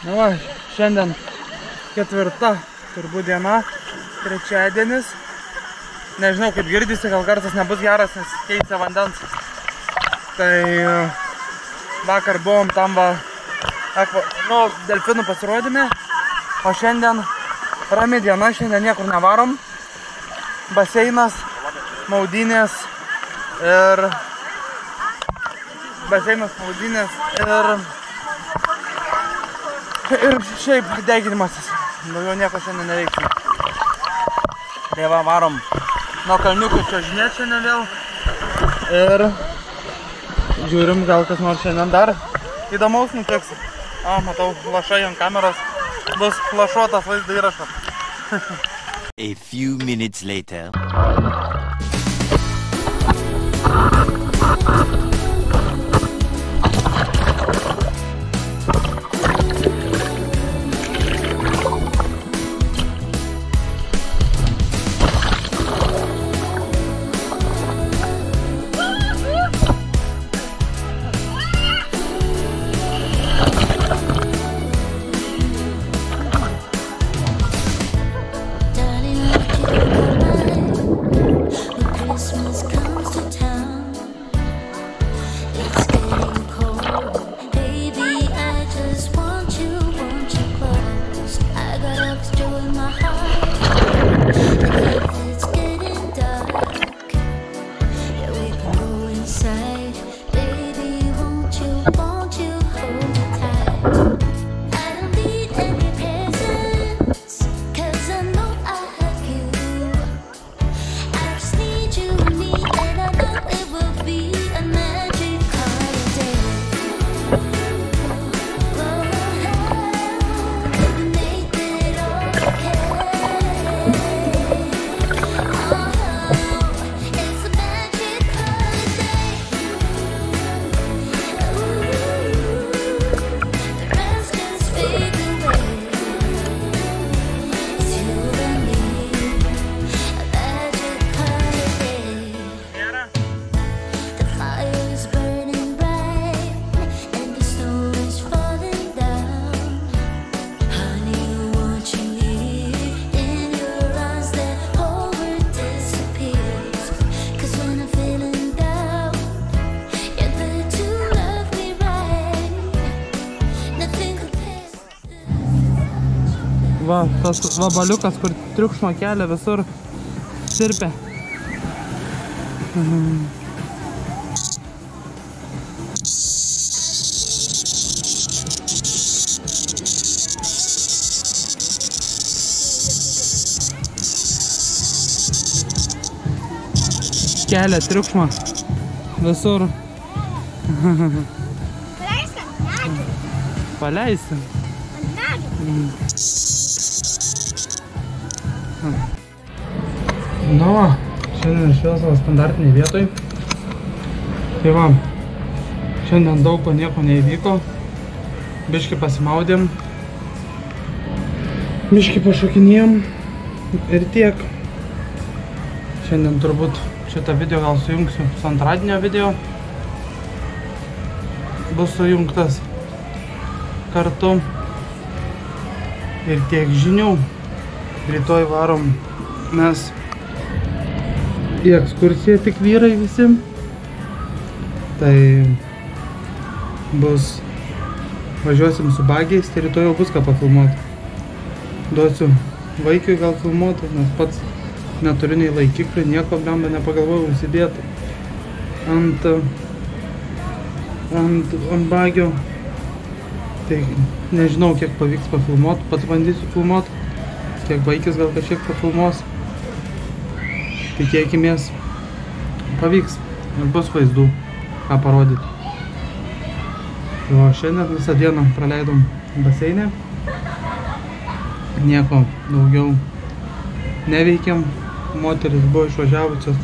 Va, šiandien 4. turbūt diena, trečiadienis. Nežinau, kaip girdisi, gal garsas nebus geras, nes keičia vandens. Tai vakar buvom tam delfinų pasirodėme, o šiandien rami diena, šiandien niekur nevarom. Baseinas, maudynės ir šiaip deginimasis. Daugiau nieko šiandien neveiksim. Tai va, varom nuo kalniukų čiuožinėt šiandien vėl. Ir žiūrim, gal kas nors šiandien dar įdomaus nutiks. Matau, flašai ant kameros. Bus flašuotas vaizdo įrašas. A few minutes later. Va, tas vabaliukas, kur triukšmo kelia visur sirpia. Kelia triukšmą visur. Paleisim. Na va, šiandien šviesą standartiniai vietoj. Tai va, šiandien daug ko nieko neįvyko. Biškį pasimaudėm. Biškį pašokinėjom. Ir tiek. Šiandien turbūt šitą video gal sujungsiu su antradienio video. Bus sujungtas kartu. Ir tiek žinių. Rytoj varom mes į ekskursiją, tik vyrai visi. Tai bus, važiuosim su bagiais, tai rytoj jau bus ką pafilmuoti. Duosiu vaikiui gal filmuoti, nes pats neturiu nei laikiklių, nieko blemba nepagalvojau užsidėti ant bagio. Tai nežinau, kiek pavyks pafilmuoti, pats bandysiu filmuoti. Kiek vaikis gal kažkiek pafilmuos. Tikėkimės, pavyks ir bus vaizdų, ką parodyti. O šiandien visą dieną praleidom baseinė. Nieko daugiau neveikėm. Moteris buvo išvažiavusios,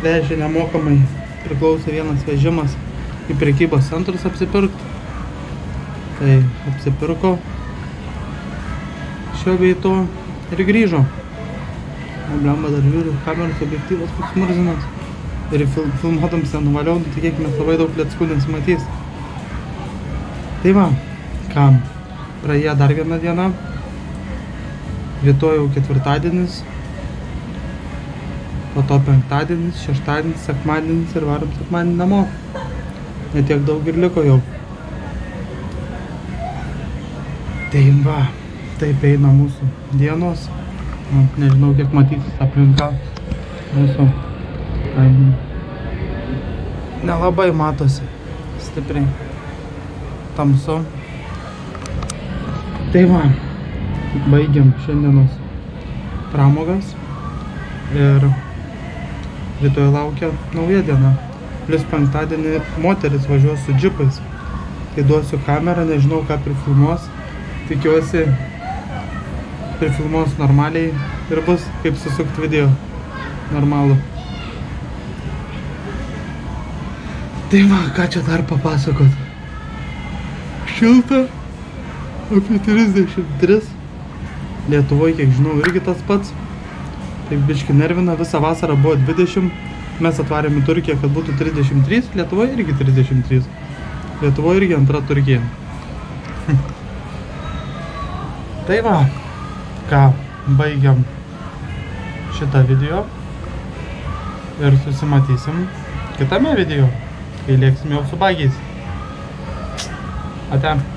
vežė nemokamai, priklausė vienas vežimas į prekybos centrus apsipirkti. Tai apsipirko šio bei to ir grįžo. Blemba dar žiūriu, kameros objektyvas koks murzinas. Ir filmuotams ten nuvaliau, tikėkime labai daug leckų nesimatys. Tai va, kam? praėjo dar viena diena. Rytoj jau ketvirtadienis. Po to penktadienis, šeštadienis, sekmadienis ir varom sekmadienį namo. Netiek daug ir liko jau. Tai va, taip eina mūsų dienos. Nežinau, kiek matysis aplinka mūsų. Nelabai matosi stipriai. Tamsu. Tai va, baigiam šiandienos pramogas. Ir rytoj laukia nauja diena. Plius penktadienį moteris važiuos su džipais. Tai duosiu kamerą, nežinau ką prifilmuos. Tikiuosi prifilmuos normaliai ir bus kaip susukti video normalų. Tai va, ką čia dar papasakot. Šilta, apie 33. Lietuvoje, kiek žinau, irgi tas pats. Taip biški nervina, visą vasarą buvo 20. Mes atvarėm į Turkiją, kad būtų 33. Lietuvoje irgi 33. Lietuvoje irgi antra Turkija. Tai va, ką, baigiam šitą video. Ir susimatysim kitame video, kai lėksim jau su bagiais. Ate.